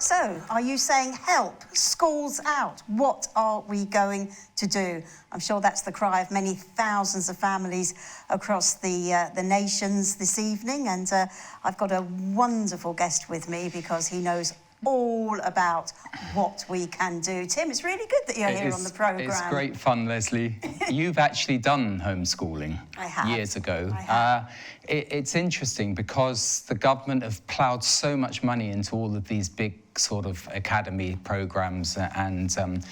So, are you saying help, schools out? What are we going to do? I'm sure that's the cry of many thousands of families across the nations this evening. And I've got a wonderful guest with me because he knows all about what we can do. Tim, it's really good that you're here on the programme. It's great fun, Lesley. You've actually done homeschooling years ago. I have. It's interesting because the government have ploughed so much money into all of these big sort of academy programmes and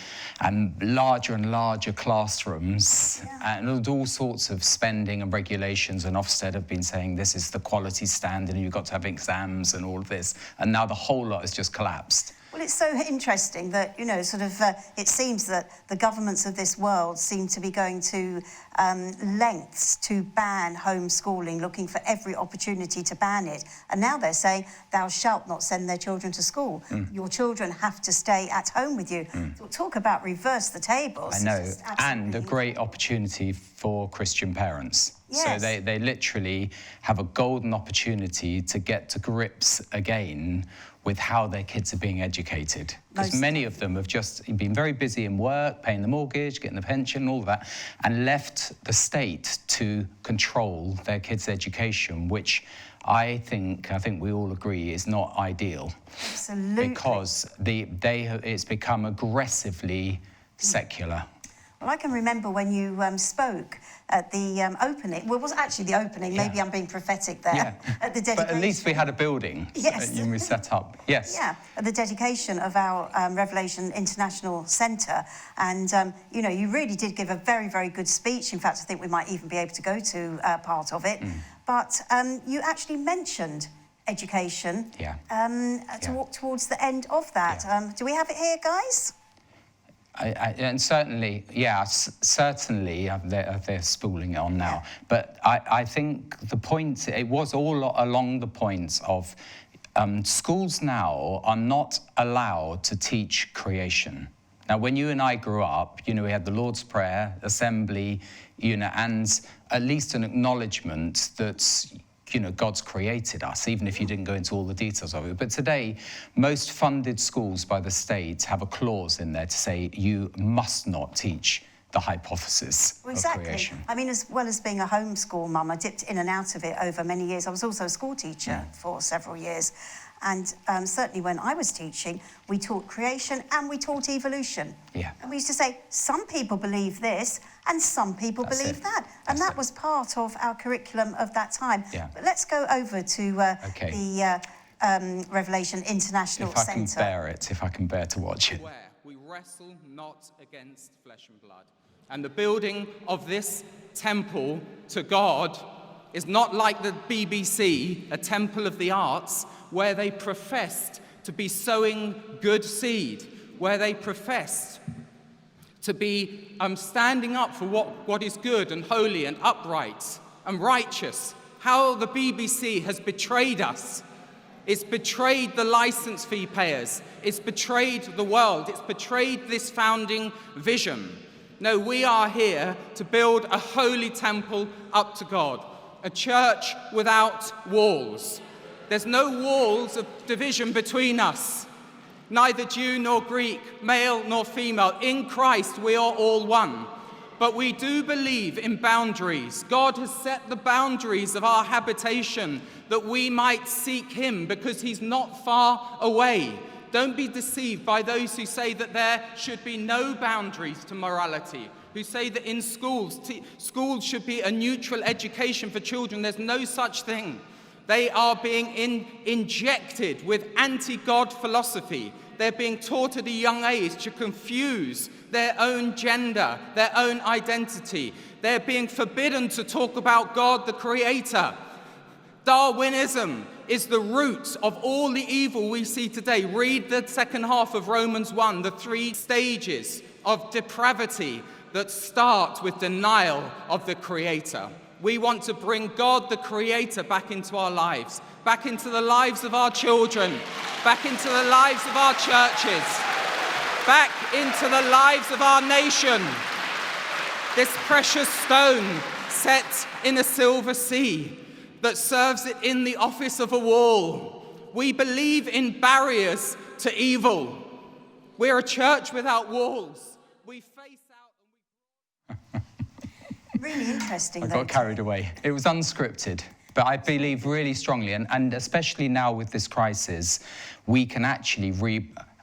larger and larger classrooms and all sorts of spending and regulations, and Ofsted have been saying this is the quality standard and you've got to have exams and all of this, and now the whole lot has just collapsed. Well, it's so interesting that, you know, sort of, it seems that the governments of this world seem to be going to lengths to ban homeschooling, looking for every opportunity to ban it. And now they're saying, thou shalt not send their children to school. Your children have to stay at home with you. Talk about reverse the tables. I know, and a great opportunity for Christian parents. Yes. So they literally have a golden opportunity to get to grips again with how their kids are being educated. Because many of them have just been very busy in work, paying the mortgage, getting the pension, all of that, and left the state to control their kids' education, which I think we all agree is not ideal. Absolutely. Because it's become aggressively secular. Well, I can remember when you spoke at the opening. Well, it wasn't actually the opening. Maybe I'm being prophetic there. At the dedication. But at least we had a building. Yes. And we set up. Yes. Yeah, at the dedication of our Revelation International Centre. And, you know, you really did give a very, very good speech. In fact, I think we might even be able to go to part of it. But you actually mentioned education towards the end of that. Do we have it here, guys? And certainly, certainly they're spooling it on now. But I think the point, it was all along the points of schools now are not allowed to teach creation. Now, when you and I grew up, you know, we had the Lord's Prayer, assembly, you know, and at least an acknowledgement that, you know, God's created us, even if you didn't go into all the details of it. But today, most funded schools by the state have a clause in there to say you must not teach the hypothesis of creation. I mean, as well as being a homeschool mum, I dipped in and out of it over many years. I was also a school teacher for several years. And certainly when I was teaching, we taught creation and we taught evolution. And we used to say, some people believe this and some people believe that. And that was part of our curriculum of that time. But let's go over to the Revelation International Centre. If I can bear to watch it. We wrestle not against flesh and blood. And the building of this temple to God is not like the BBC, a temple of the arts, where they professed to be sowing good seed, where they professed to be standing up for what is good and holy and upright and righteous. How the BBC has betrayed us. It's betrayed the license fee payers. It's betrayed the world. It's betrayed this founding vision. No, we are here to build a holy temple up to God, a church without walls. There's no walls of division between us, neither Jew nor Greek, male nor female. In Christ, we are all one. But we do believe in boundaries. God has set the boundaries of our habitation that we might seek him because he's not far away. Don't be deceived by those who say that there should be no boundaries to morality, who say that in schools should be a neutral education for children. There's no such thing. They are being injected with anti-God philosophy. They're being taught at a young age to confuse their own gender, their own identity. They're being forbidden to talk about God, the Creator. Darwinism is the root of all the evil we see today. Read the second half of Romans 1, the 3 stages of depravity that start with denial of the Creator. We want to bring God, the Creator, back into our lives, back into the lives of our children, back into the lives of our churches, back into the lives of our nation. This precious stone set in a silver sea that serves it in the office of a wall We believe in barriers to evil. We're a church without walls. We face out... Really interesting. I got carried away. It was unscripted. But I believe really strongly, and especially now with this crisis, we can actually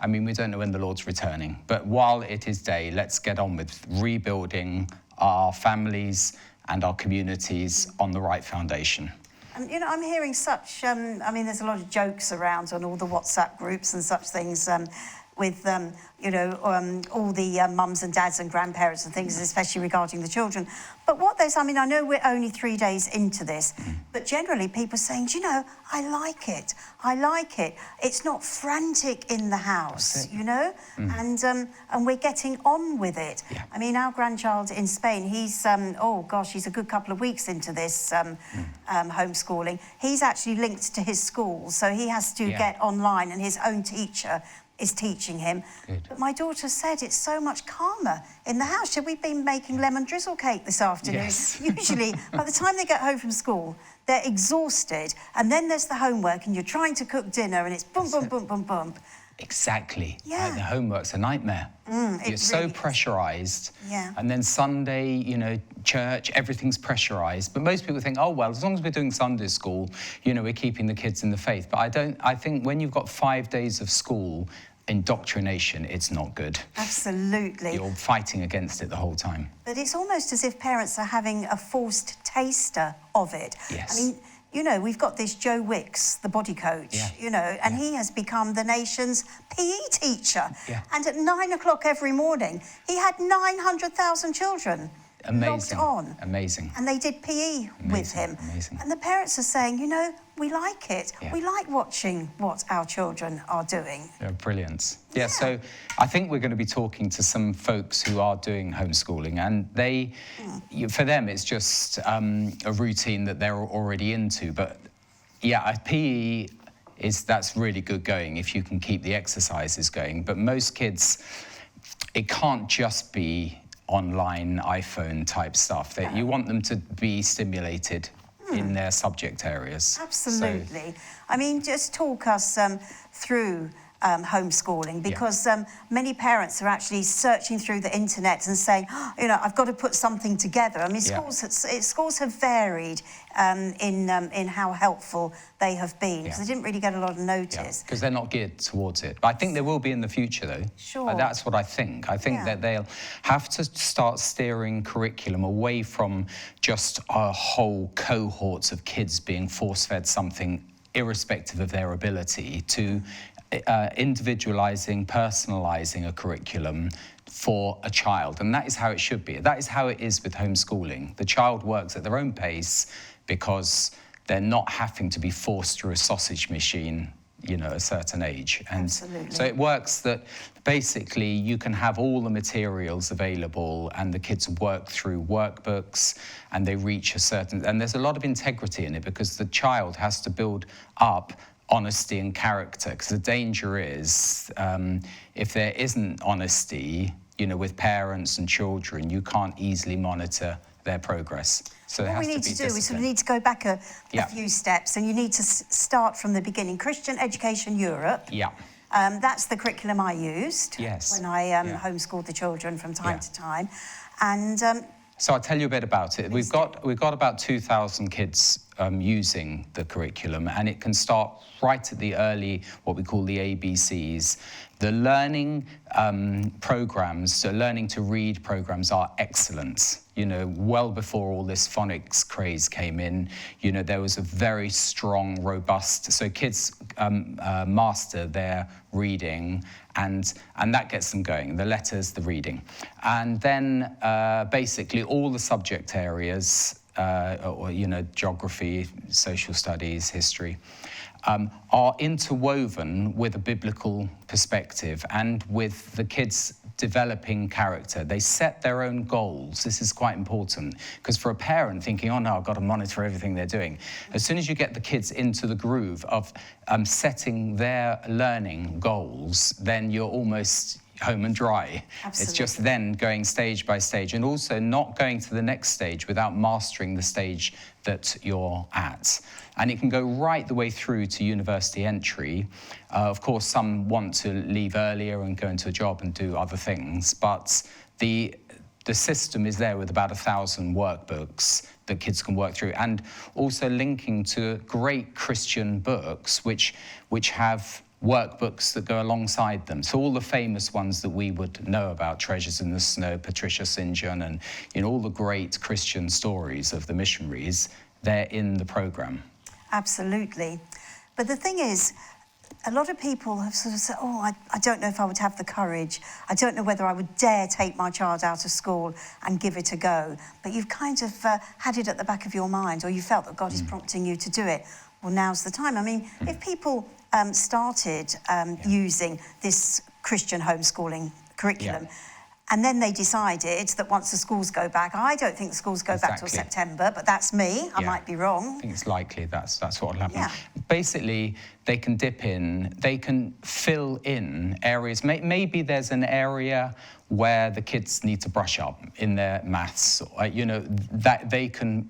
I mean, we don't know when the Lord's returning, but while it is day, let's get on with rebuilding our families and our communities on the right foundation. And, you know, I'm hearing such, I mean, there's a lot of jokes around on all the WhatsApp groups and such things with, you know, all the mums and dads and grandparents and things, especially regarding the children. But what there's, I mean, I know we're only 3 days into this, but generally people are saying, do you know, I like it. I like it. It's not frantic in the house, you know, and we're getting on with it. Yeah. I mean, our grandchild in Spain, he's, oh gosh, he's a good couple of weeks into this homeschooling. He's actually linked to his school, so he has to get online, and his own teacher is teaching him. Good. But my daughter said it's so much calmer in the house. Should we be making lemon drizzle cake this afternoon? Yes. Usually, by the time they get home from school, they're exhausted, and then there's the homework, and you're trying to cook dinner, and it's boom, boom, boom, boom, boom. Exactly. Yeah. Like the homework's a nightmare. You're so really is. pressurised. Yeah. And then Sunday, you know, church, everything's pressurised. But most people think, oh, well, as long as we're doing Sunday school, you know, we're keeping the kids in the faith. But I think when you've got 5 days of school, indoctrination, it's not good. Absolutely. You're fighting against it the whole time. But it's almost as if parents are having a forced taster of it. Yes. I mean, you know, we've got this Joe Wicks, the body coach, you know, and he has become the nation's PE teacher. Yeah. And at 9 o'clock every morning, he had 900,000 children logged on. Amazing. And they did PE with him. Amazing. And the parents are saying, you know, we like it. Yeah. We like watching what our children are doing. Yeah, brilliant. Yeah, so I think we're going to be talking to some folks who are doing homeschooling, and they, for them, it's just a routine that they're already into. But yeah, PE that's really good going if you can keep the exercises going. But most kids, it can't just be online iPhone type stuff. That you want them to be stimulated in their subject areas. Absolutely. I mean, just talk us through homeschooling, because many parents are actually searching through the internet and saying, oh, you know, I've got to put something together. I mean, schools have varied in how helpful they have been, because they didn't really get a lot of notice. Because they're not geared towards it. But I think they will be in the future, though. Sure. That's what I think. I think that they'll have to start steering curriculum away from just a whole cohorts of kids being force-fed something irrespective of their ability, to individualising, personalising a curriculum for a child. And that is how it should be. That is how it is with homeschooling. The child works at their own pace because they're not having to be forced through a sausage machine, you know, at a certain age. And Absolutely. so it works that basically you can have all the materials available, and the kids work through workbooks, and they reach a certain, and there's a lot of integrity in it, because the child has to build up honesty and character, because the danger is if there isn't honesty, you know, with parents and children, you can't easily monitor their progress. So What we need to do is sort of need to go back a few steps, and you need to start from the beginning. Christian Education Europe. Yeah. That's the curriculum I used when I homeschooled the children from time to time. And so I'll tell you a bit about it. We've got about 2,000 kids using the curriculum, and it can start right at the early, what we call the ABCs. The learning programs, so learning to read programs, are excellent. You know, well before all this phonics craze came in, you know, there was a very strong, robust, so kids master their reading, and that gets them going, the letters, the reading. And then basically all the subject areas, or, you know, geography, social studies, history, are interwoven with a biblical perspective and with the kids developing character. They set their own goals. This is quite important, because for a parent thinking, oh no, I've got to monitor everything they're doing, as soon as you get the kids into the groove of setting their learning goals, then you're almost home and dry. Absolutely. It's just then going stage by stage, and also not going to the next stage without mastering the stage that you're at. And it can go right the way through to university entry. Of course, some want to leave earlier and go into a job and do other things, but the system is there with about 1,000 workbooks that kids can work through, and also linking to great Christian books which have workbooks that go alongside them. So all the famous ones that we would know about, Treasures in the Snow, Patricia St. John, and all the great Christian stories of the missionaries, they're in the programme. Absolutely. But the thing is, a lot of people have sort of said, I don't know if I would have the courage. I don't know whether I would dare take my child out of school and give it a go. But you've kind of had it at the back of your mind, or you felt that God is prompting you to do it. Well, now's the time. I mean, if people started using this Christian homeschooling curriculum, and then they decided that once the schools go back, I don't think the schools go back till September, but that's me. I might be wrong. I think it's likely that's what will happen. Yeah. Basically, they can dip in, they can fill in areas. Maybe there's an area where the kids need to brush up in their maths, that they can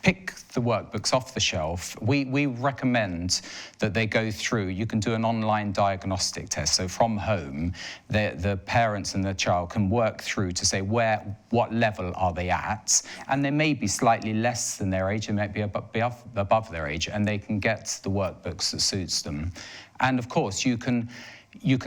pick the workbooks off the shelf. We recommend that they go through. You can do an online diagnostic test. So from home, the parents and the child can work through to say what level are they at, and they may be slightly less than their age, and might be above their age, and they can get the workbooks that suits them. And of course, you can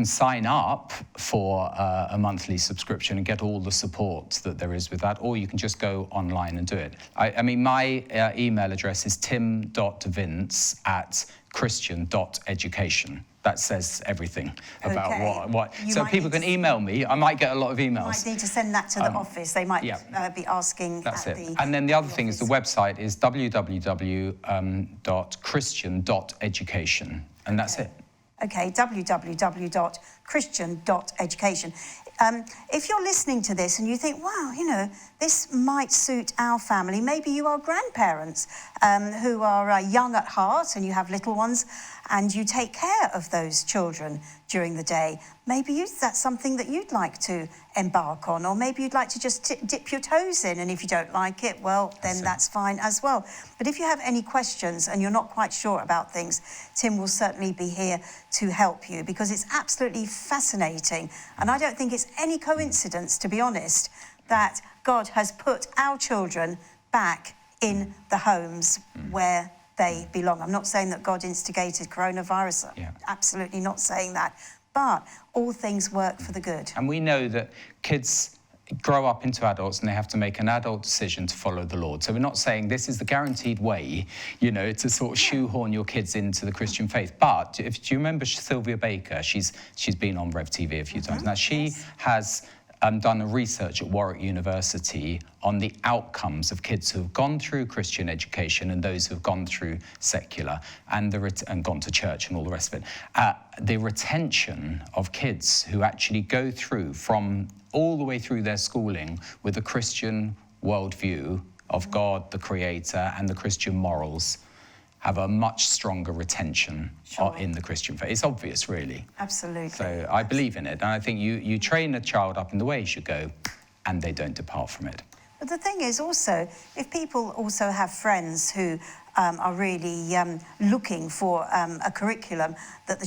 sign up for a monthly subscription and get all the support that there is with that, or you can just go online and do it. I mean, my email address is tim.vince@christian.education. That says everything about what. So people can email me. I might get a lot of emails. You might need to send that to the office. They might be asking That's at it. the And then the other thing is office. the website is www.christian.education. And that's it. Okay, www.christian.education. If you're listening to this and you think, wow, this might suit our family, maybe you are grandparents who are young at heart and you have little ones and you take care of those children during the day. Maybe that's something that you'd like to embark on, or maybe you'd like to just dip your toes in, and if you don't like it, well, then that's fine as well. But if you have any questions and you're not quite sure about things, Tim will certainly be here to help you, because it's absolutely fascinating. And I don't think it's any coincidence, to be honest, that God has put our children back in the homes where they belong. I'm not saying that God instigated coronavirus. Absolutely not saying that. But all things work for the good. And we know that kids grow up into adults and they have to make an adult decision to follow the Lord. So we're not saying this is the guaranteed way, to sort of shoehorn your kids into the Christian faith. But do you remember Sylvia Baker? She's been on Rev TV a few times. Now, she has done a research at Warwick University on the outcomes of kids who have gone through Christian education and those who have gone through secular and gone to church and all the rest of it. The retention of kids who actually go through from all the way through their schooling with a Christian worldview of God, the Creator, and the Christian morals have a much stronger retention in the Christian faith. It's obvious, really. Absolutely. So I believe in it. And I think you train a child up in the way you should go, and they don't depart from it. But the thing is also, if people also have friends who are really looking for a curriculum that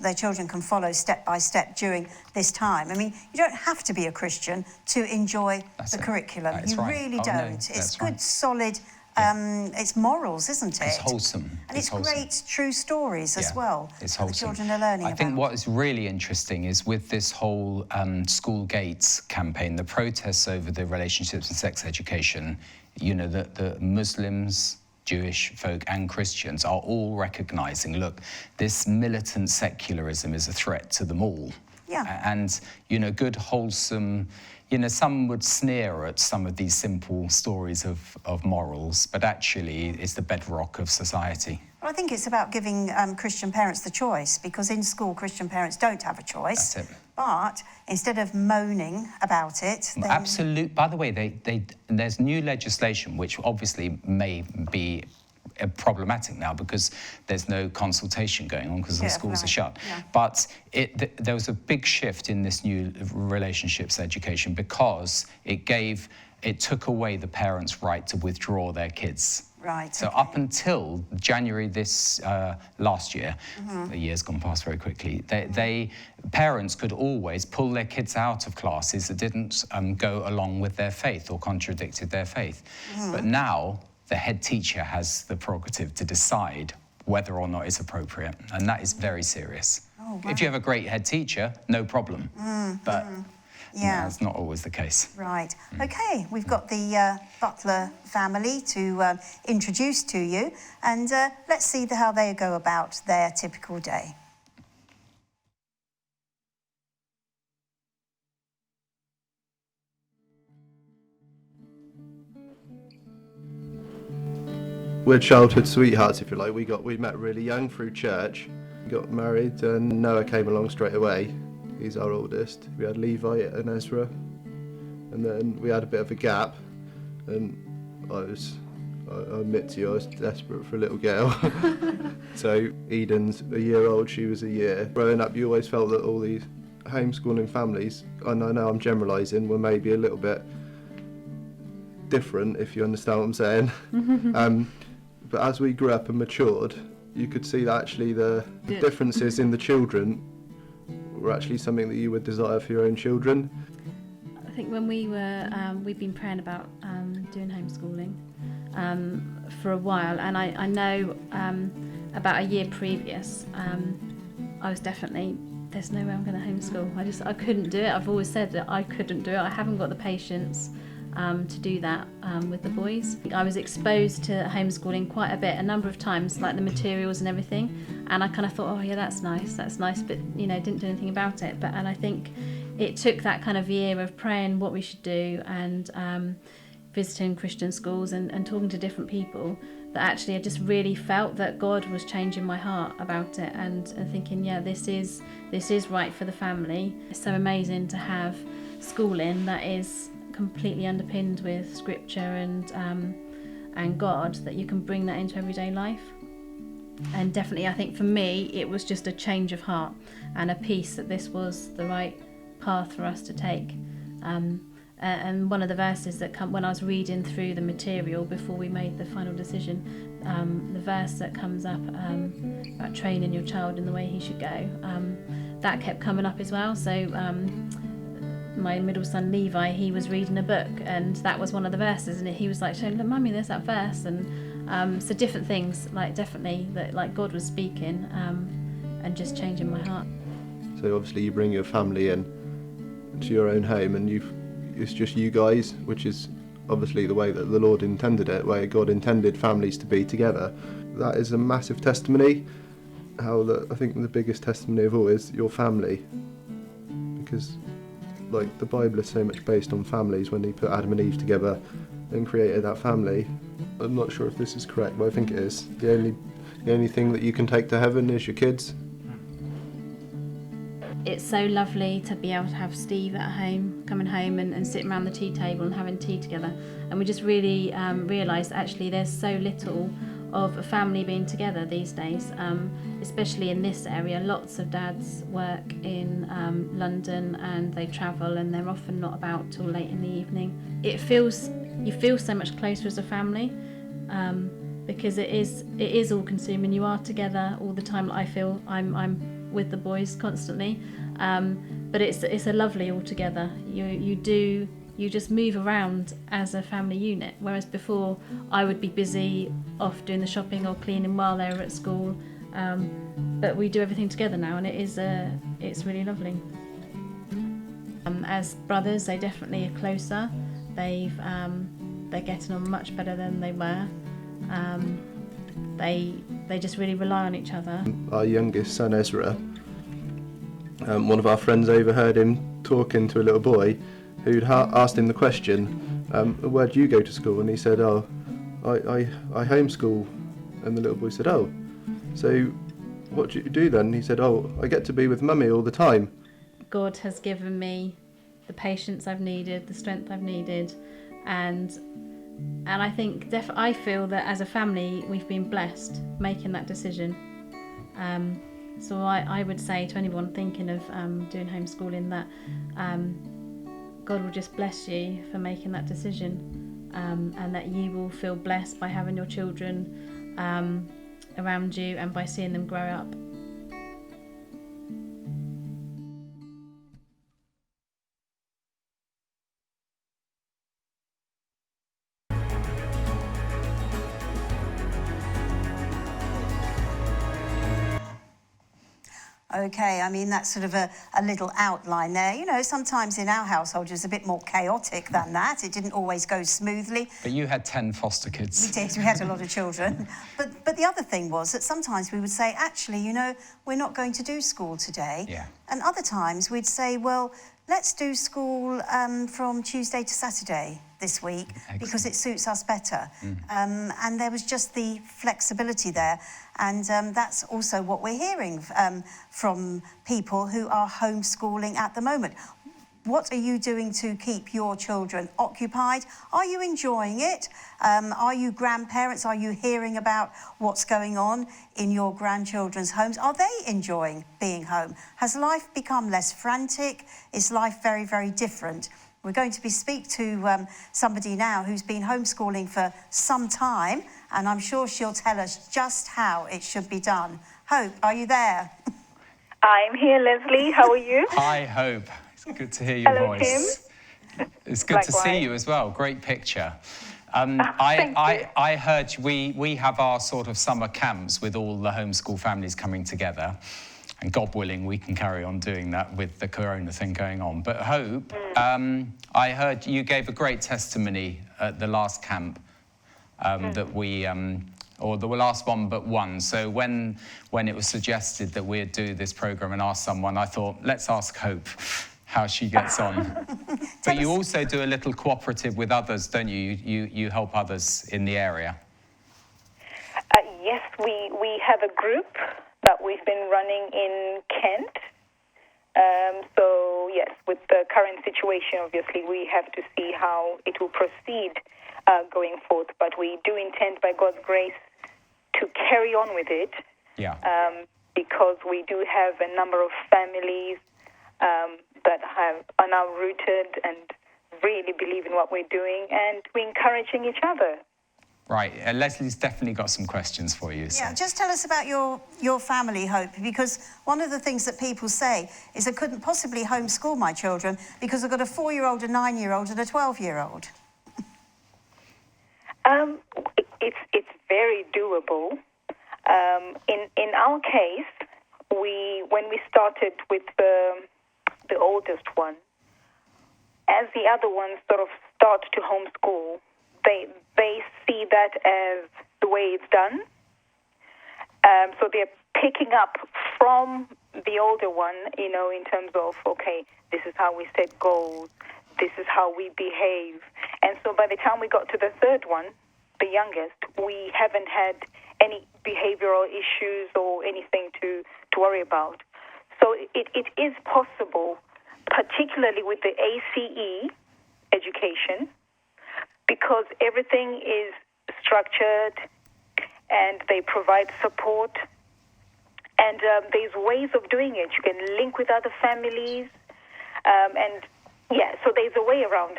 their children can follow step by step during this time. I mean, you don't have to be a Christian to enjoy the curriculum. That's you right. really don't. No, it's good, right. Solid. It's morals, isn't it? It's wholesome. And it's wholesome. Great, true stories as well. It's that wholesome. The children are learning I think about. what is really interesting is with this whole school gates campaign, the protests over the relationships and sex education, the Muslims, Jewish folk and Christians are all recognising, look, this militant secularism is a threat to them all. Yeah. And, good, wholesome, some would sneer at some of these simple stories of morals, but actually it's the bedrock of society. Well, I think it's about giving Christian parents the choice, because in school Christian parents don't have a choice. That's it. But instead of moaning about it... By the way, there's new legislation which obviously may be problematic now because there's no consultation going on because the schools are shut. Yeah. But there was a big shift in this new relationships education because it took away the parents' right to withdraw their kids. Right. So up until January this last year, the year's gone past very quickly, parents could always pull their kids out of classes that didn't go along with their faith or contradicted their faith. But now the head teacher has the prerogative to decide whether or not it's appropriate, and that is very serious. Oh, wow. If you have a great head teacher, no problem. But that's not always the case. Right. Okay, we've got the Butler family to introduce to you, and let's see how they go about their typical day. We're childhood sweethearts, if you like. We met really young through church, got married, and Noah came along straight away. He's our oldest. We had Levi and Ezra, and then we had a bit of a gap, and I admit to you, I was desperate for a little girl. So Eden's a year old, she was a year. Growing up, you always felt that all these homeschooling families, and I know I'm generalising, were maybe a little bit different, if you understand what I'm saying. But as we grew up and matured, you could see that actually the differences in the children were actually something that you would desire for your own children. I think when we've been praying about doing homeschooling for a while, and I know about a year previous, I was definitely, there's no way I'm going to homeschool. I couldn't do it. I've always said that I couldn't do it. I haven't got the patience to do that with the boys. I was exposed to homeschooling quite a bit, a number of times, like the materials and everything, and I kind of thought, oh yeah, that's nice, but didn't do anything about it. And I think it took that kind of year of praying what we should do and visiting Christian schools and talking to different people that actually I just really felt that God was changing my heart about it and thinking, yeah, this is right for the family. It's so amazing to have schooling that is completely underpinned with scripture and God, that you can bring that into everyday life. And definitely I think for me it was just a change of heart and a peace that this was the right path for us to take. And one of the verses that when I was reading through the material before we made the final decision, the verse that comes up about training your child in the way he should go, that kept coming up as well. So my middle son Levi, he was reading a book and that was one of the verses, and he was like, look mummy, there's that verse. And so different things, like definitely that like God was speaking and just changing my heart. So obviously you bring your family in to your own home, and it's just you guys, which is obviously the way that the Lord intended it, where God intended families to be together. That is a massive testimony. I think the biggest testimony of all is your family, because like the Bible is so much based on families. When he put Adam and Eve together and created that family, I'm not sure if this is correct, but I think it is. The only thing that you can take to heaven is your kids. It's so lovely to be able to have Steve at home, coming home and sitting around the tea table and having tea together. And we just really realised actually there's so little of a family being together these days, especially in this area. Lots of dads work in London and they travel and they're often not about till late in the evening. You feel so much closer as a family because it is all consuming. You are together all the time. I feel I'm with the boys constantly, but it's a lovely all together. You just move around as a family unit, whereas before I would be busy off doing the shopping or cleaning while they were at school, but we do everything together now, and it's really lovely. As brothers, they definitely are closer. They're getting on much better than they were. They just really rely on each other. Our youngest son Ezra, one of our friends overheard him talking to a little boy who'd asked him the question, where do you go to school? And he said, oh, I homeschool. And the little boy said, oh, so what do you do then? And he said, oh, I get to be with mummy all the time. God has given me the patience I've needed, the strength I've needed, and And I think I feel that as a family we've been blessed making that decision. So I would say to anyone thinking of doing homeschooling that God will just bless you for making that decision, and that you will feel blessed by having your children around you and by seeing them grow up. Okay, I mean, that's sort of a little outline there. You know, sometimes in our household it was a bit more chaotic than that. It didn't always go smoothly. But you had 10 foster kids. We did, we had a lot of children. But the other thing was that sometimes we would say, actually, you know, we're not going to do school today. Yeah. And other times we'd say, well, let's do school from Tuesday to Saturday this week. Excellent. Because it suits us better. And there was just the flexibility there. And that's also what we're hearing from people who are homeschooling at the moment. What are you doing to keep your children occupied? Are you enjoying it? Are you grandparents? Are you hearing about what's going on in your grandchildren's homes? Are they enjoying being home? Has life become less frantic? Is life very, very different? We're going to speak to somebody now who's been homeschooling for some time, and I'm sure she'll tell us just how it should be done. Hope, are you there? I'm here, Lesley. How are you? Hi, Hope. It's good to hear your Hello, voice. Tim. It's good to see Likewise. you as well. Great picture. Thank you. I heard we have our sort of summer camps with all the homeschool families coming together. And God willing, we can carry on doing that with the corona thing going on. But Hope, I heard you gave a great testimony at the last camp that we, or the last one but one. So when it was suggested that we'd do this program and ask someone, I thought, let's ask Hope how she gets on. But you also do a little cooperative with others, don't you? You help others in the area. Yes, we have a group that we've been running in Kent. So, yes, with the current situation, obviously, we have to see how it will proceed going forth. But we do intend, by God's grace, to carry on with it. Yeah. Because we do have a number of families that are now rooted and really believe in what we're doing, and we're encouraging each other. Right, Leslie's definitely got some questions for you. So. Yeah, just tell us about your family, Hope, because one of the things that people say is I couldn't possibly homeschool my children because I've got a 4-year-old, a 9-year-old and a 12-year-old. It's very doable. In our case, when we started with the oldest one, as the other ones sort of start to homeschool, they see that as the way it's done. So they're picking up from the older one, you know, in terms of, okay, this is how we set goals, this is how we behave. And so by the time we got to the third one, the youngest, we haven't had any behavioral issues or anything to worry about. So it is possible, particularly with the ACE education, because everything is structured and they provide support. And there's ways of doing it. You can link with other families. And, yeah, so there's a way around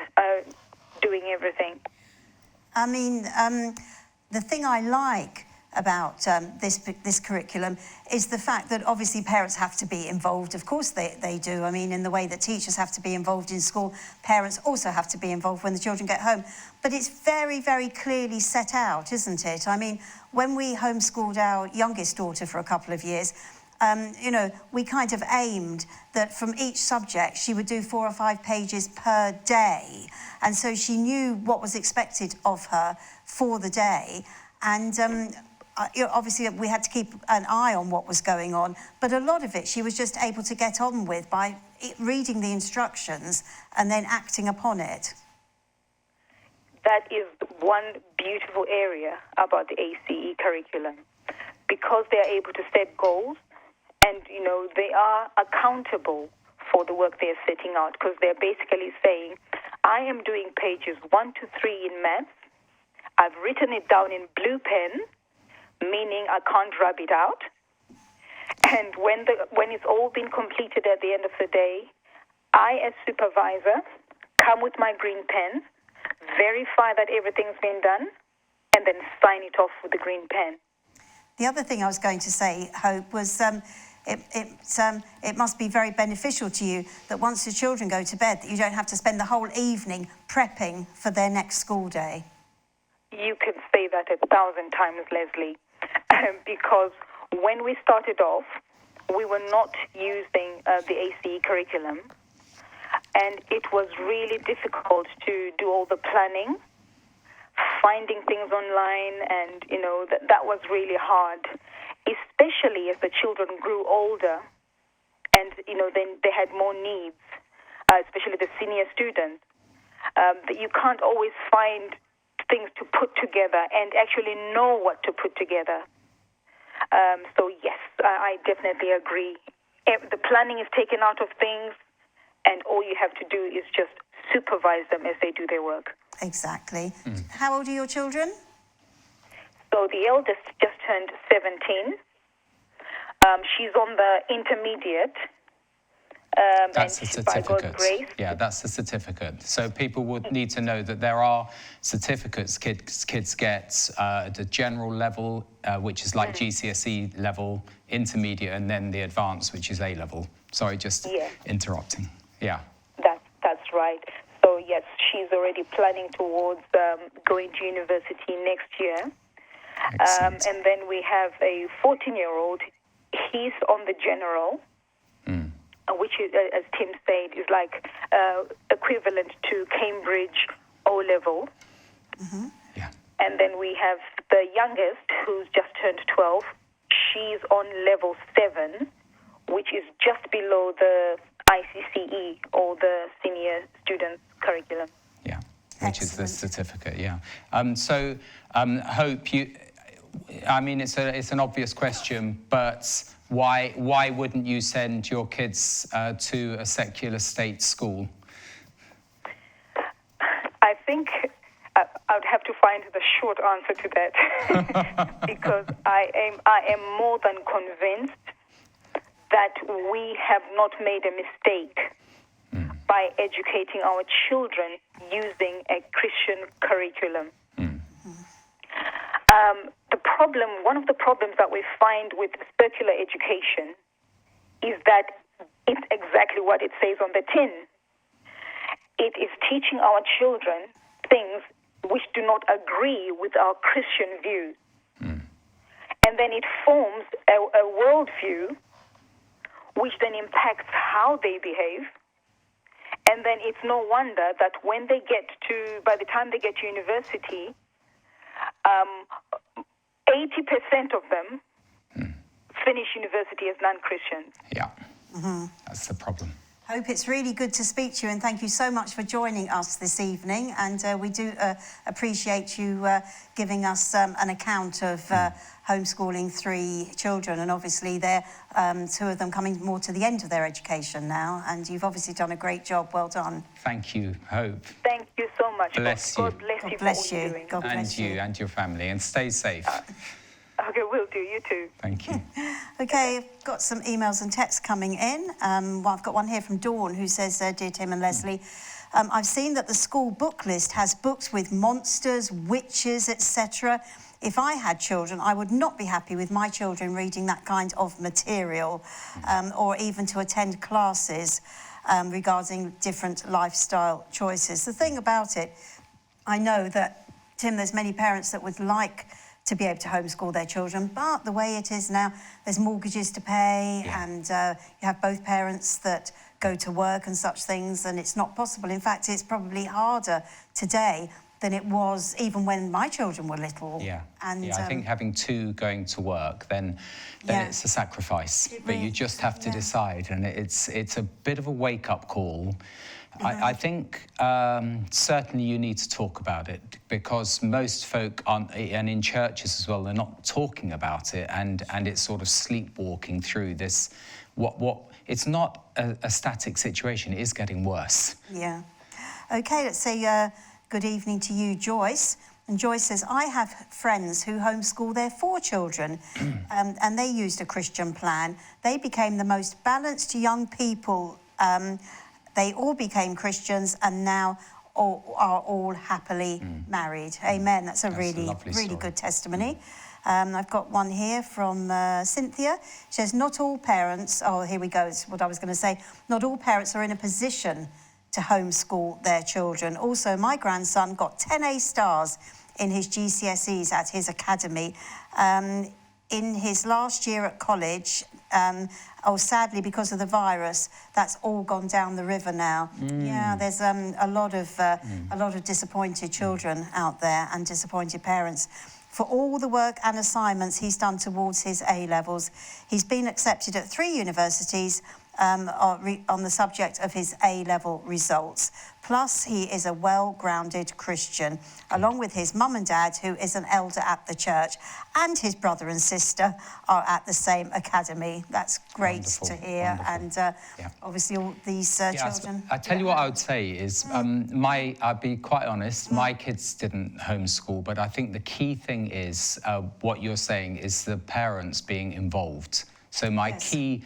doing everything. I mean, the thing I like about this curriculum is the fact that obviously parents have to be involved. Of course they do. I mean, in the way that teachers have to be involved in school, parents also have to be involved when the children get home. But it's very, very clearly set out, isn't it? I mean, when we homeschooled our youngest daughter for a couple of years, you know, we kind of aimed that from each subject she would do 4 or 5 pages per day. And so she knew what was expected of her for the day. And obviously we had to keep an eye on what was going on, but a lot of it she was just able to get on with by reading the instructions and then acting upon it. That is one beautiful area about the ACE curriculum, because they are able to set goals and, you know, they are accountable for the work they're setting out, because they're basically saying, I am doing pages 1 to 3 in maths, I've written it down in blue pen, meaning I can't rub it out. And when it's all been completed at the end of the day, I, as supervisor, come with my green pen, verify that everything's been done, and then sign it off with the green pen. The other thing I was going to say, Hope, was it must be very beneficial to you that once the children go to bed, that you don't have to spend the whole evening prepping for their next school day. You can say that 1,000 times, Lesley, because when we started off, we were not using the ACE curriculum, and it was really difficult to do all the planning, finding things online, and, that was really hard, especially as the children grew older and, then they had more needs, especially the senior students, that you can't always find things to put together and actually know what to put together. So yes, I definitely agree. The planning is taken out of things, and all you have to do is just supervise them as they do their work. Exactly. How old are your children? So the eldest just turned 17. She's on the intermediate. That's a and by God's certificate. grace. Yeah, that's a certificate. So people would need to know that there are certificates kids get at the general level, which is like GCSE level, intermediate, and then the advanced, which is A level. Sorry, just interrupting. Yeah. That's right. So yes, she's already planning towards going to university next year. Excellent. And then we have a 14-year-old. He's on the general. Which is, as Tim said, is like equivalent to Cambridge O-level. Yeah. And then we have the youngest, who's just turned 12. She's on level 7, which is just below the ICCE, or the senior student curriculum. Yeah, which is the certificate, yeah. Hope, it's an obvious question, but why wouldn't you send your kids to a secular state school? I think I would have to find the short answer to that, because I am more than convinced that we have not made a mistake by educating our children using a Christian curriculum. One of the problems that we find with secular education is that it's exactly what it says on the tin. It is teaching our children things which do not agree with our Christian views. And then it forms a worldview which then impacts how they behave. And then it's no wonder that by the time they get to university, 80% of them finish university as non-Christians. Yeah, that's the problem. Hope, it's really good to speak to you, and thank you so much for joining us this evening. And we do appreciate you giving us an account of homeschooling 3 children, and obviously they're 2 of them coming more to the end of their education now, and you've obviously done a great job. Well done. Thank you, Hope. Thank you so much. Bless you. God bless you. God bless for all you. you're doing. God bless you. And your family, and stay safe. Okay, will do. You too. Thank you. Okay, I've got some emails and texts coming in. I've got one here from Dawn who says, Dear Tim and Lesley, I've seen that the school book list has books with monsters, witches, etc. If I had children, I would not be happy with my children reading that kind of material, or even to attend classes regarding different lifestyle choices. The thing about it, I know that, Tim, there's many parents that would like to be able to homeschool their children, but the way it is now, there's mortgages to pay, and you have both parents that go to work and such things, and it's not possible. In fact, it's probably harder today than it was even when my children were little. I think having 2 going to work, then it's a sacrifice. But you just have to decide, and it's a bit of a wake-up call. I think certainly you need to talk about it, because most folk aren't, and in churches as well, they're not talking about it, and it's sort of sleepwalking through this. It's not a static situation, it is getting worse. Yeah. Okay, let's say good evening to you, Joyce. And Joyce says, I have friends who homeschool their 4 children and they used a Christian plan. They became the most balanced young people. They all became Christians and now are all happily married. Amen. That's a really good testimony. I've got one here from Cynthia. She says, not all parents, oh, here we go, it's what I was going to say. Not all parents are in a position to homeschool their children. Also, my grandson got 10 A stars in his GCSEs at his academy. In his last year at college, sadly, because of the virus, that's all gone down the river now. Yeah, there's a lot of disappointed children out there and disappointed parents. For all the work and assignments he's done towards his A-levels, he's been accepted at 3 universities on the subject of his A-level results. Plus, he is a well-grounded Christian, along with his mum and dad, who is an elder at the church, and his brother and sister are at the same academy. That's great to hear. Wonderful. And obviously all these children... I tell you what I would say is, I'll be quite honest, my kids didn't homeschool, but I think the key thing is, what you're saying is the parents being involved. So my key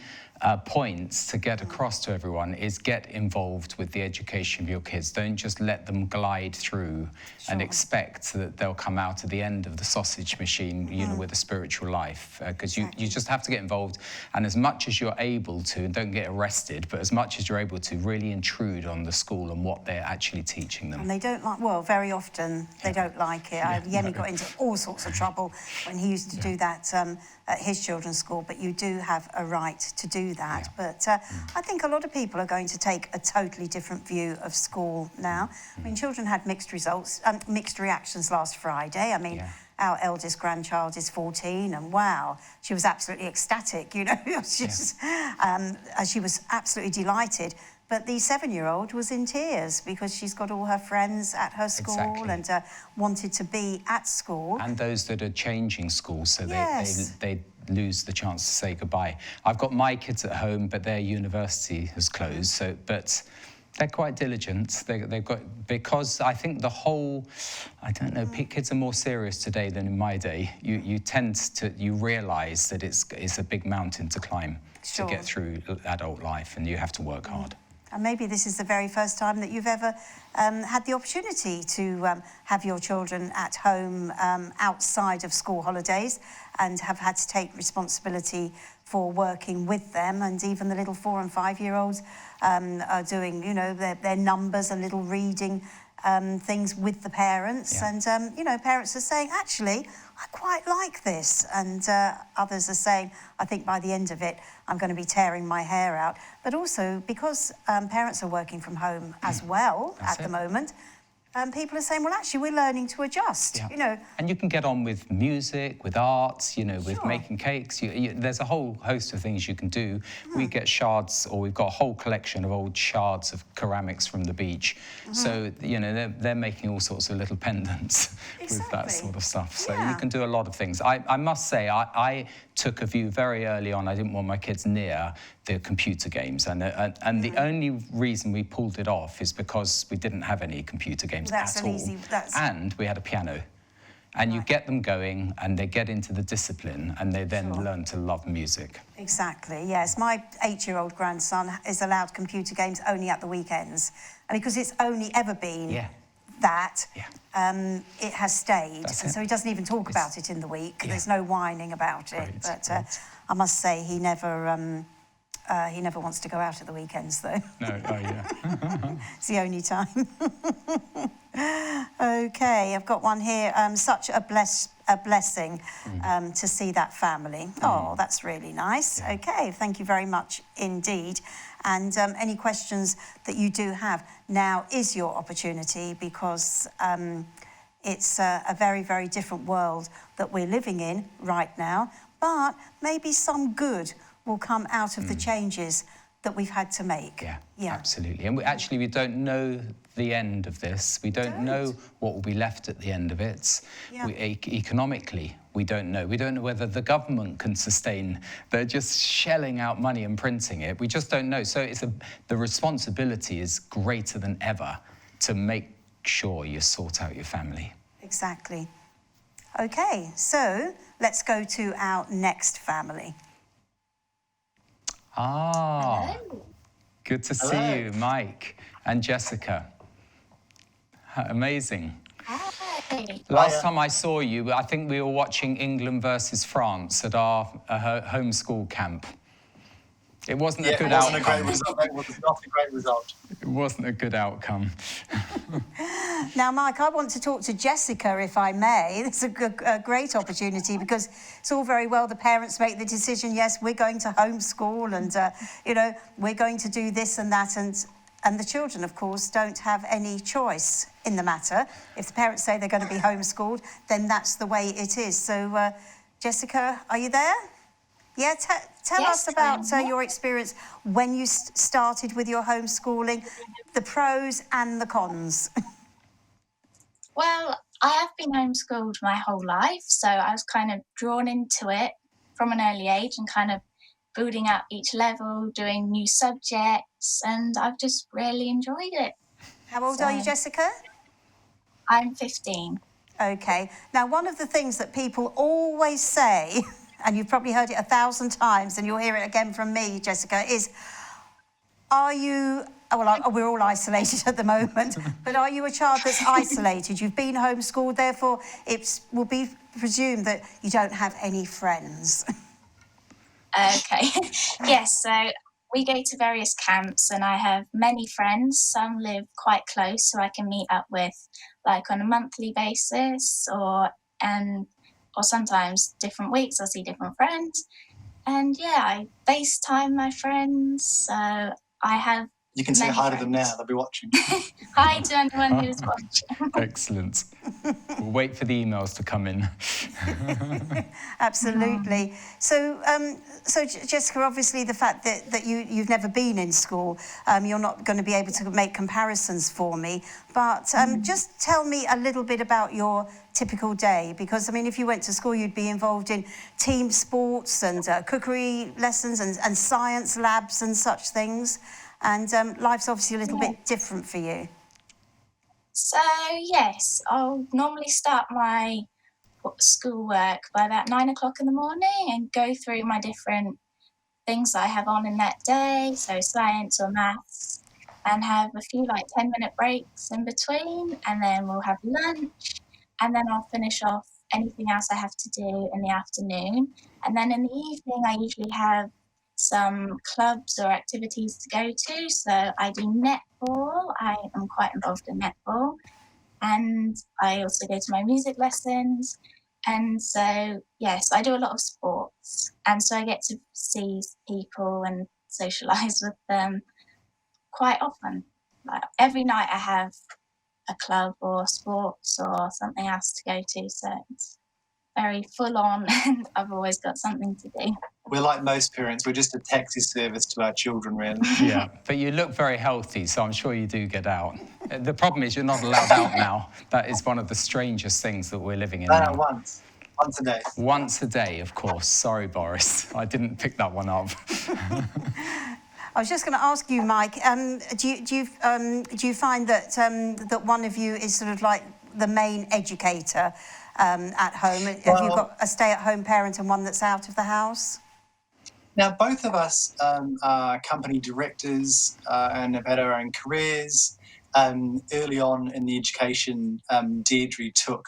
points to get across to everyone is get involved with the education of your kids. Don't just let them glide through and expect that they'll come out at the end of the sausage machine, you know, with a spiritual life. Because you just have to get involved. And as much as you're able to, and don't get arrested, but as much as you're able to, really intrude on the school and what they're actually teaching them. And they don't like, well, very often they don't like it. Yemi got into all sorts of trouble when he used to do that at his children's school, but you do have a right to do that. But I think a lot of people are going to take a totally different view of school now. I mean, children had mixed results, mixed reactions last Friday. I mean, our eldest grandchild is 14, and wow, she was absolutely ecstatic, you know. She was absolutely delighted. But the 7-year-old was in tears because she's got all her friends at her school and wanted to be at school. And those that are changing schools, so they lose the chance to say goodbye. I've got my kids at home, but their university has closed. So, but they're quite diligent. They've got, because I think the whole, I don't know, kids are more serious today than in my day. You tend to, you realise that it's a big mountain to climb to get through adult life, and you have to work hard. And maybe this is the very first time that you've ever had the opportunity to have your children at home outside of school holidays and have had to take responsibility for working with them. And even the little 4- and 5-year-olds are doing, you know, their numbers and little reading things with the parents. And, you know, parents are saying, actually, I quite like this. And others are saying, I think by the end of it, I'm going to be tearing my hair out. But also, because parents are working from home as well at the moment, people are saying, well, actually, we're learning to adjust, you know. And you can get on with music, with arts, you know, with making cakes. There's a whole host of things you can do. We get shards, or we've got a whole collection of old shards of ceramics from the beach. So, you know, they're making all sorts of little pendants with that sort of stuff. So you can do a lot of things. I must say, I took a view very early on. I didn't want my kids near the computer games. And the only reason we pulled it off is because we didn't have any computer games at all. And we had a piano. And you get them going, and they get into the discipline, and they then learn to love music. Exactly, yes. My 8-year-old grandson is allowed computer games only at the weekends. And because it's only ever been that, it has stayed. So he doesn't even talk about it in the week. There's no whining about it. But I must say, he never wants to go out at the weekends, though. No, It's the only time. OK, I've got one here. Such a blessing to see that family. Oh, that's really nice. OK, thank you very much indeed. And any questions that you do have, now is your opportunity, because it's a very, very different world that we're living in right now. But maybe some good will come out of the changes that we've had to make. Yeah, absolutely. And we don't know the end of this. We don't know what will be left at the end of it. Economically, we don't know. We don't know whether the government can sustain. They're just shelling out money and printing it. We just don't know. So the responsibility is greater than ever to make sure you sort out your family. Exactly. Okay, so let's go to our next family. Ah, Hello. good to see Hello. you, Mike and Jessica. Amazing. Hi. Last time I saw you, I think we were watching England versus France at our homeschool camp. It wasn't a good outcome. It wasn't a great result. It was not a great result. It wasn't a good outcome. Now, Mike, I want to talk to Jessica, if I may. It's a great opportunity because it's all very well the parents make the decision, yes, we're going to homeschool and, we're going to do this and that. And the children, of course, don't have any choice in the matter. If the parents say they're going to be homeschooled, then that's the way it is. So, Jessica, are you there? Yeah, tell us about your experience when you started with your homeschooling, the pros and the cons. Well, I have been homeschooled my whole life, so I was kind of drawn into it from an early age and kind of building up each level, doing new subjects, and I've just really enjoyed it. How old are you, Jessica? I'm 15. Okay. Now, one of the things that people always say, and you've probably heard it 1,000 times, and you'll hear it again from me, Jessica, is, are you... Well, we're all isolated at the moment, but are you a child that's isolated? You've been homeschooled, therefore it will be presumed that you don't have any friends. Okay. Yes, so we go to various camps and I have many friends. Some live quite close, so I can meet up with like on a monthly basis or sometimes different weeks I'll see different friends. And yeah, I FaceTime my friends, so I have You can say many hi to them friends. now. They'll be watching. Hi to anyone who's watching. Excellent. We'll wait for the emails to come in. Absolutely. So, Jessica, obviously the fact that you've never been in school, you're not going to be able to make comparisons for me. But just tell me a little bit about your typical day, because I mean, if you went to school, you'd be involved in team sports and cookery lessons and science labs and such things. And life's obviously a little bit different for you. So yes, I'll normally start my schoolwork by about 9 o'clock in the morning and go through my different things that I have on in that day, so science or maths, and have a few like 10-minute breaks in between, and then we'll have lunch, and then I'll finish off anything else I have to do in the afternoon. And then in the evening, I usually have some clubs or activities to go to. So I do netball. I am quite involved in netball. And I also go to my music lessons. And so, yes, I do a lot of sports. And so I get to see people and socialise with them quite often. Like every night I have a club or sports or something else to go to. So it's very full on and I've always got something to do. We're like most parents. We're just a taxi service to our children, really. Yeah, but you look very healthy, so I'm sure you do get out. The problem is you're not allowed out now. That is one of the strangest things that we're living in now. Once a day. Once a day, of course. Sorry, Boris. I didn't pick that one up. I was just going to ask you, Mike, do you find that that one of you is sort of like the main educator at home? Have you got a stay-at-home parent and one that's out of the house? Now, both of us are company directors and have had our own careers. Early on in the education, Deirdre took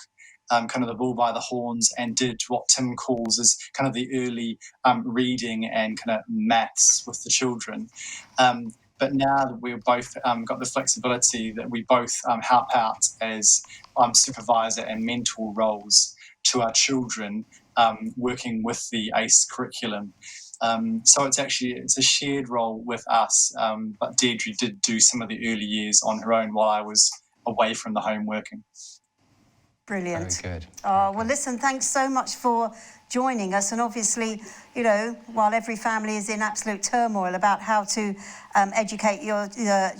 kind of the bull by the horns and did what Tim calls as kind of the early reading and kind of maths with the children. But now that we've both got the flexibility that we both help out as supervisor and mentor roles to our children, working with the ACE curriculum. So it's a shared role with us, but Deirdre did do some of the early years on her own while I was away from the home working. Brilliant. Very good. Oh, well, listen, thanks so much for joining us. And obviously, you know, while every family is in absolute turmoil about how to educate your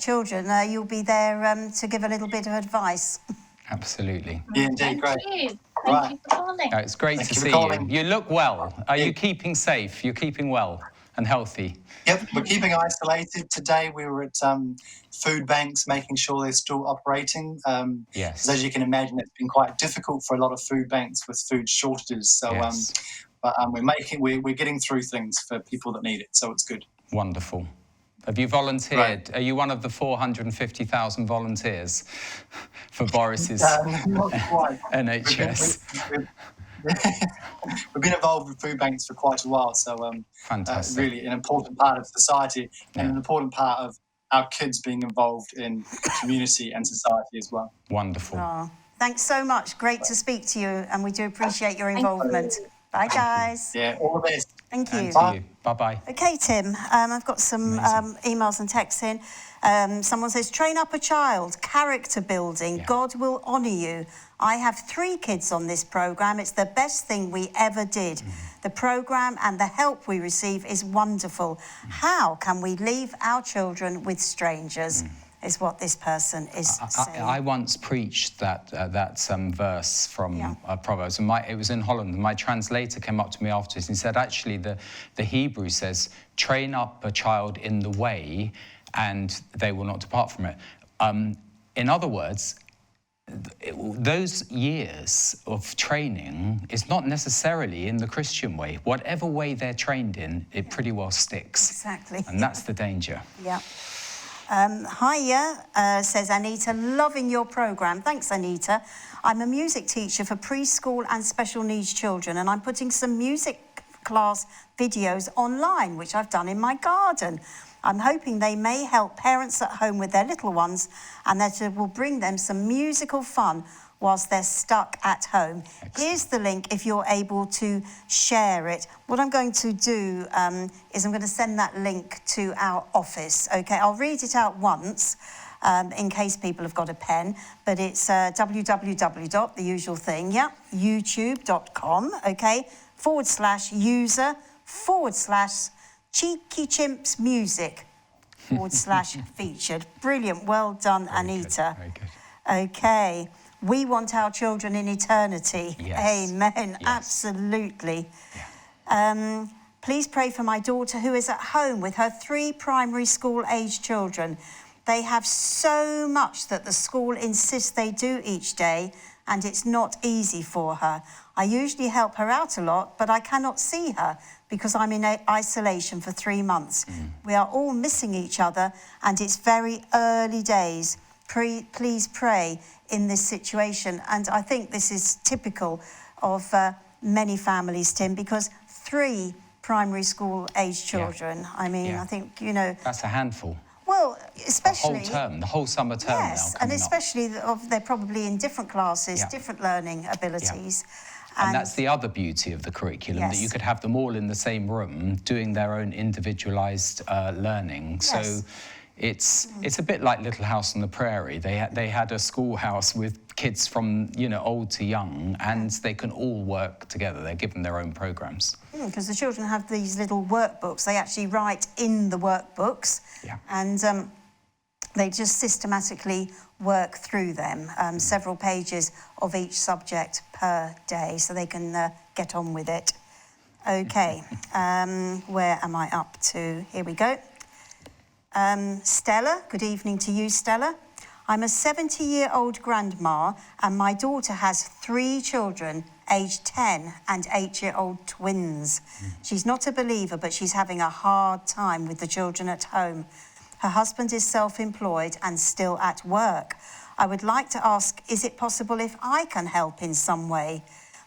children, you'll be there to give a little bit of advice. Absolutely. Yeah, indeed, great. Thank you. Thank you for calling. It's great to see you. calling. You look well. Are you keeping safe? You're keeping well. and healthy. Yep, we're keeping isolated. Today we were at food banks, making sure they're still operating. Yes. 'Cause as you can imagine, it's been quite difficult for a lot of food banks with food shortages. So, Yes. but we're getting through things for people that need it. So it's good. Wonderful. Have you volunteered? Right. Are you one of the 450,000 volunteers for Boris's Not quite. NHS? We've been involved with food banks for quite a while, so Fantastic. really an important part of society and Yeah. an important part of our kids being involved in community and society as well. Wonderful. Oh, thanks so much. Great to speak to you, and we do appreciate your involvement. Bye, guys. Yeah, all the best. Thank you. And to you. Bye-bye. Okay, Tim, I've got some emails and texts in. Someone says, train up a child, character building, Yeah. God will honour you. I have 3 kids on this programme. It's the best thing we ever did. The programme and the help we receive is wonderful. How can we leave our children with strangers, is what this person is saying. I once preached that verse from Proverbs, and it was in Holland. And my translator came up to me afterwards and he said, actually, the Hebrew says, train up a child in the way, and they will not depart from it. In other words, those years of training is not necessarily in the Christian way. Whatever way they're trained in, it pretty well sticks. Exactly. And that's the danger. Yeah. Hiya, says Anita, loving your programme. Thanks, Anita. I'm a music teacher for preschool and special needs children, and I'm putting some music class videos online, which I've done in my garden. I'm hoping they may help parents at home with their little ones, and that it will bring them some musical fun whilst they're stuck at home. Excellent. Here's the link if you're able to share it. What I'm going to do is I'm going to send that link to our office, okay? I'll read it out once in case people have got a pen, but it's www, the usual thing, yeah, youtube.com, okay, /user/cheeky chimps music /featured. Brilliant, well done, Anita. Very good. Okay. We want our children in eternity. Yes. Amen. Yes. Absolutely. Yeah. Please pray for my daughter who is at home with her 3 primary school age children. They have so much that the school insists they do each day, and it's not easy for her. I usually help her out a lot, but I cannot see her because I'm in isolation for 3 months. We are all missing each other, and it's very early days. Please pray in this situation. And I think this is typical of many families, Tim, because 3 primary school age children. Yeah. I mean, I think, you know... That's a handful. Well, especially... The whole summer term now. Yes, and especially they're probably in different classes, different learning abilities. And that's the other beauty of the curriculum, that you could have them all in the same room doing their own individualised learning. Yes. So it's a bit like Little House on the Prairie. They had a schoolhouse with kids from, you know, old to young, and they can all work together. They're given their own programmes. Because the children have these little workbooks. They actually write in the workbooks, and they just systematically work through them, several pages of each subject per day, so they can get on with it. Okay, where am I up to? Here we go. Stella, good evening to you, Stella. I'm a 70-year-old grandma, and my daughter has 3 children, aged 10 and 8-year-old twins. She's not a believer, but she's having a hard time with the children at home. Her husband is self-employed and still at work. I would like to ask, is it possible if I can help in some way?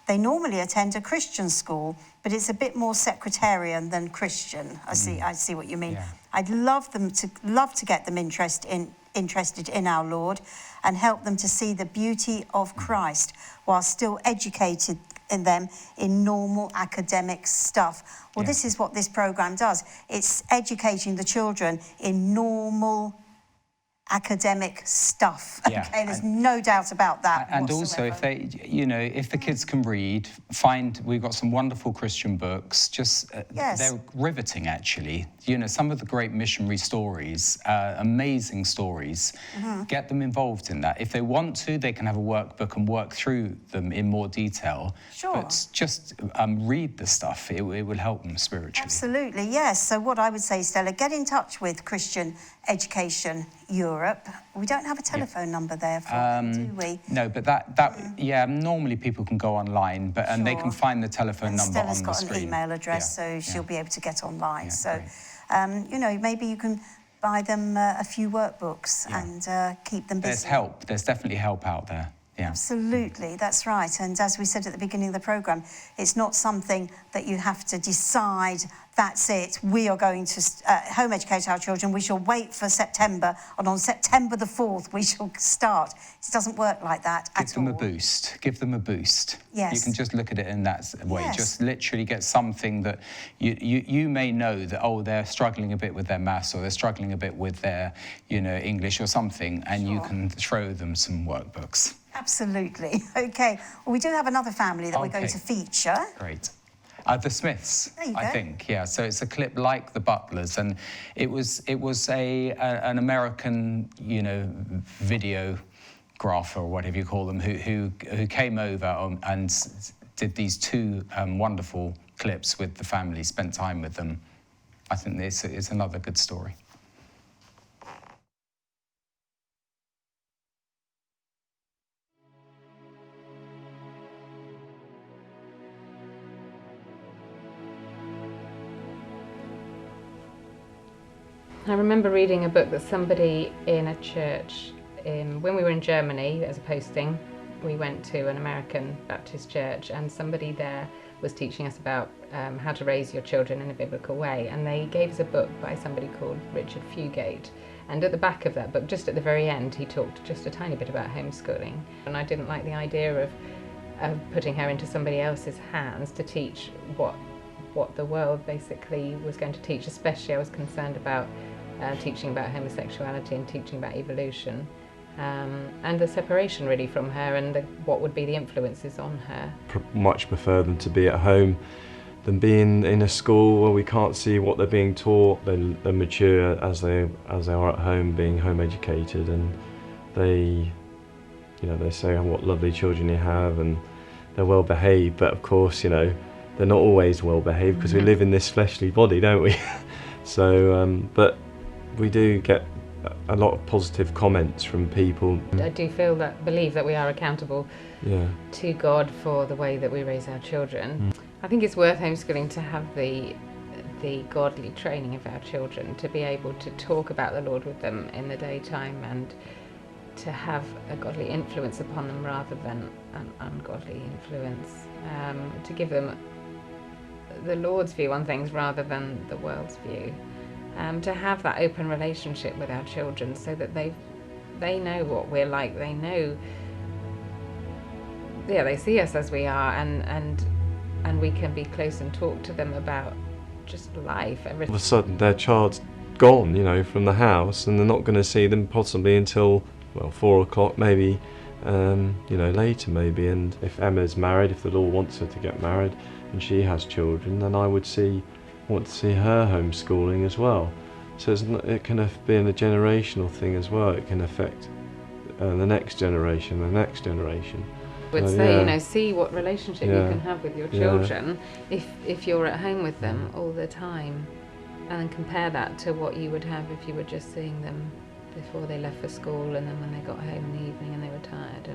They normally attend a Christian school, but it's a bit more sectarian than Christian. I see what you mean. Yeah. I'd love to get them interested in our Lord and help them to see the beauty of Christ while still educated in them in normal academic stuff. Well, this is what this programme does. It's educating the children in normal academic stuff. Yeah, Okay, there's no doubt about that. And also, if they, if the kids can read, we've got some wonderful Christian books. Just Yes. they're riveting, actually. Some of the great missionary stories, amazing stories. Get them involved in that. If they want to, they can have a workbook and work through them in more detail. Sure. But just read the stuff. It will help them spiritually. Absolutely, yes. So what I would say, Stella, get in touch with Christian Education Europe. We don't have a telephone number there for them, do we? No, but normally people can go online, and they can find the telephone number Stella's on the got screen. an email address, Yeah, so she'll be able to get online. Yeah, So, great. maybe you can buy them a few workbooks and keep them busy. There's help. There's definitely help out there. Yeah. Absolutely, that's right. And as we said at the beginning of the programme, it's not something that you have to decide, that's it, we are going to home educate our children, we shall wait for September, and on September the 4th we shall start. It doesn't work like that at all. Give them a boost. Give them a boost. Yes. You can just look at it in that way. Yes. Just literally get something that you may know that, they're struggling a bit with their maths, or they're struggling a bit with their, English or something, and you can throw them some workbooks. Absolutely. Okay. Well, we do have another family that we're going to feature. Great. The Smiths, There you go. I think, yeah. So it's a clip like the Butlers, and it was an American, videographer or whatever you call them, who came over and did these two wonderful clips with the family, spent time with them. I think this is another good story. I remember reading a book that somebody in a church, when we were in Germany as a posting, we went to an American Baptist church, and somebody there was teaching us about how to raise your children in a biblical way, and they gave us a book by somebody called Richard Fugate, and at the back of that book, just at the very end, he talked just a tiny bit about homeschooling, and I didn't like the idea of putting her into somebody else's hands to teach what the world basically was going to teach. Especially I was concerned about teaching about homosexuality and teaching about evolution, and the separation really from her, and what would be the influences on her. Much prefer them to be at home than being in a school where we can't see what they're being taught. They mature as they are at home, being home educated, and they say what lovely children you have, and they're well behaved. But of course, they're not always well behaved because we live in this fleshly body, don't we? So, but we do get a lot of positive comments from people. I do believe that we are accountable to God for the way that we raise our children. I think it's worth homeschooling to have the godly training of our children, to be able to talk about the Lord with them in the daytime, and to have a godly influence upon them rather than an ungodly influence, to give them the Lord's view on things rather than the world's view, to have that open relationship with our children so that they know what we're like, they know, they see us as we are, and we can be close and talk to them about just life, everything. All of a sudden their child's gone, from the house, and they're not going to see them possibly until 4 o'clock maybe, later maybe. And if Emma's married, if the Lord wants her to get married and she has children, then I would want to see her homeschooling as well. So it can be a generational thing as well. It can affect the next generation, I would say, see what relationship you can have with your children if you're at home with them all the time, and then compare that to what you would have if you were just seeing them before they left for school, and then when they got home in the evening and they were tired.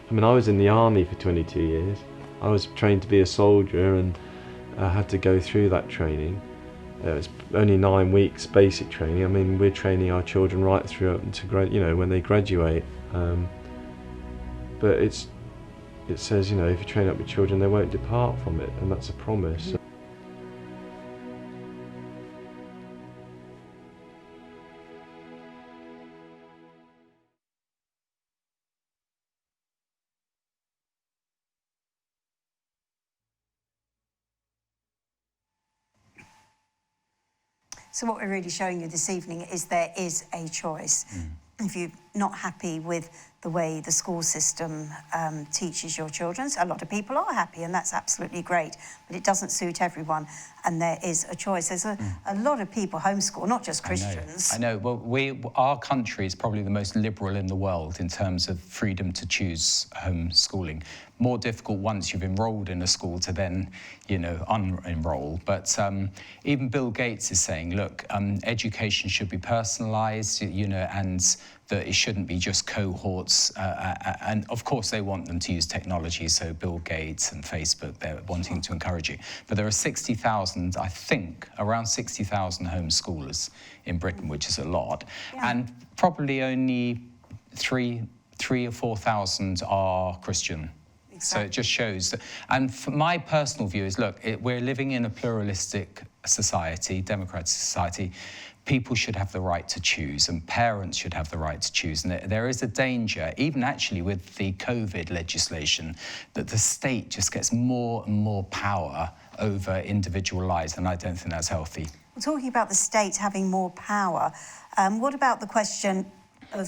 And I was in the army for 22 years. I was trained to be a soldier, and I had to go through that training. It was only 9 weeks basic training. We're training our children right through up to when they graduate. But it says, if you train up your children, they won't depart from it, and that's a promise. So what we're really showing you this evening is there is a choice. if you're not happy with the way the school system teaches your children, a lot of people are happy, and that's absolutely great, but it doesn't suit everyone, and there is a choice. There's a lot of people homeschool, not just Christians. I know. Well, our country is probably the most liberal in the world in terms of freedom to choose homeschooling. More difficult once you've enrolled in a school to then, unenroll. But even Bill Gates is saying, look, education should be personalised, and that it shouldn't be just cohorts. And of course, they want them to use technology. So Bill Gates and Facebook, they're wanting to encourage it. But there are 60,000, I think, around 60,000 homeschoolers in Britain, which is a lot. Yeah. And probably only 3,000 or 4,000 are Christian. So it just shows that, and for my personal view is, look, we're living in a pluralistic society, democratic society. People should have the right to choose, and parents should have the right to choose. And there is a danger, even actually with the COVID legislation, that the state just gets more and more power over individual lives, and I don't think that's healthy. Well, talking about the state having more power, what about the question of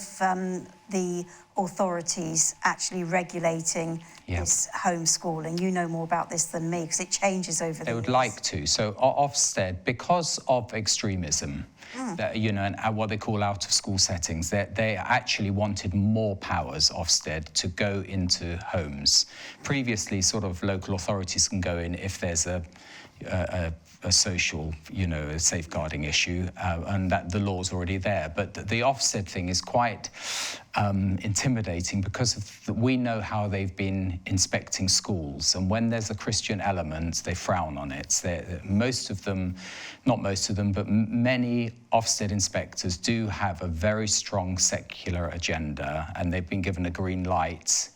the authorities actually regulating this homeschooling? You know more about this than me, because it changes over the years. They would like to. So Ofsted, because of extremism, and what they call out-of-school settings, they actually wanted more powers, Ofsted, to go into homes. Previously, sort of local authorities can go in if there's a social, a safeguarding issue, and that the law's already there. But the Ofsted thing is quite intimidating, because we know how they've been inspecting schools, and when there's a Christian element, they frown on it. Most of them, not most of them, but many Ofsted inspectors do have a very strong secular agenda, and they've been given a green light,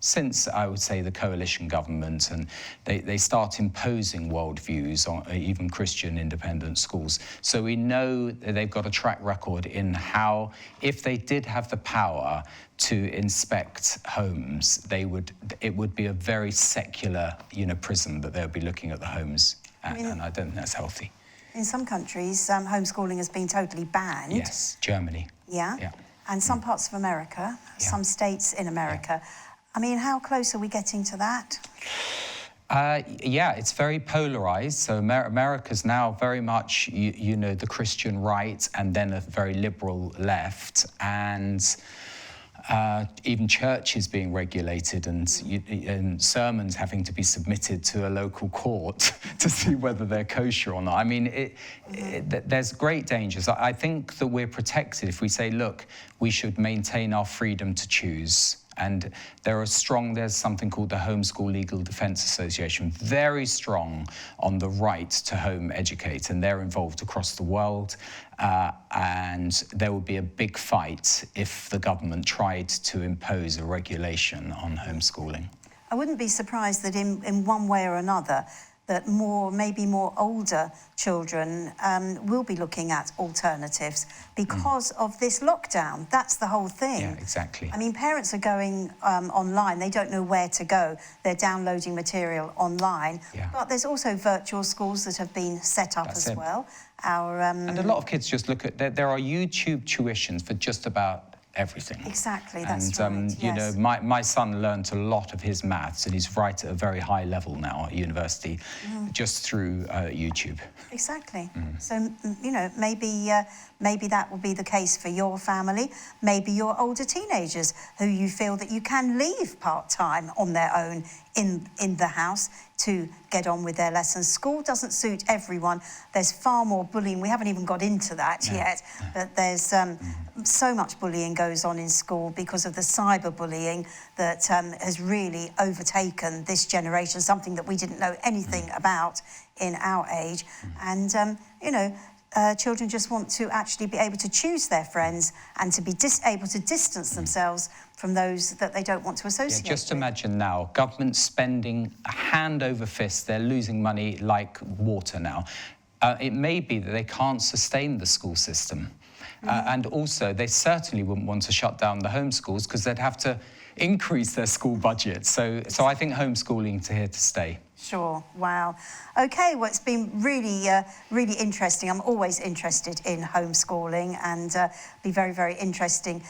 since, I would say, the coalition government, and they start imposing worldviews on even Christian independent schools. So we know that they've got a track record in how, if they did have the power to inspect homes, it would be a very secular, prism that they'll be looking at the homes at, and I don't think that's healthy. In some countries, homeschooling has been totally banned. Yes, Germany. Yeah. And some parts of America, some states in America. I mean, how close are we getting to that? It's very polarised. So America's now very much, the Christian right, and then a very liberal left, and even churches being regulated, and sermons having to be submitted to a local court to see whether they're kosher or not. I mean, there's great dangers. I think that we're protected if we say, look, we should maintain our freedom to choose. And there's something called the Homeschool Legal Defence Association, very strong on the right to home educate, and they're involved across the world. And there would be a big fight if the government tried to impose a regulation on homeschooling. I wouldn't be surprised that in one way or another, that maybe more older children will be looking at alternatives because of this lockdown. That's the whole thing. Yeah, exactly. I mean, parents are going online. They don't know where to go. They're downloading material online. Yeah. But there's also virtual schools that have been set up as well. And a lot of kids just look at, there are YouTube tuitions for just about everything. Exactly, that's right. Yes. My son learnt a lot of his maths, and he's right at a very high level now at university, just through YouTube. Exactly. So, maybe that will be the case for your family. Maybe your older teenagers who you feel that you can leave part-time on their own in the house to get on with their lessons. School doesn't suit everyone. There's far more bullying. We haven't even got into that yet, but there's so much bullying goes on in school because of the cyberbullying that has really overtaken this generation, something that we didn't know anything about in our age. And, children just want to actually be able to choose their friends and to be able to distance themselves from those that they don't want to associate with. Just imagine now, government spending hand over fist, they're losing money like water now. It may be that they can't sustain the school system. And also, they certainly wouldn't want to shut down the homeschools because they'd have to increase their school budget. So I think homeschooling is here to stay. Sure. Wow. Okay. Well, it's been really, really interesting. I'm always interested in homeschooling, and be very, very interesting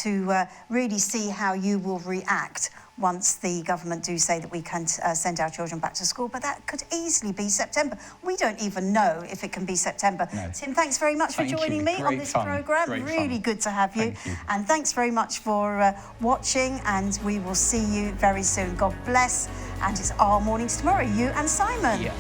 to really see how you will react once the government do say that we can send our children back to school. But that could easily be September. We don't even know if it can be September. No. Tim, thanks very much for joining me on this programme. Really good to have you. And thanks very much for watching, and we will see you very soon. God bless. And it's Our Mornings Tomorrow, you and Simon. Yeah.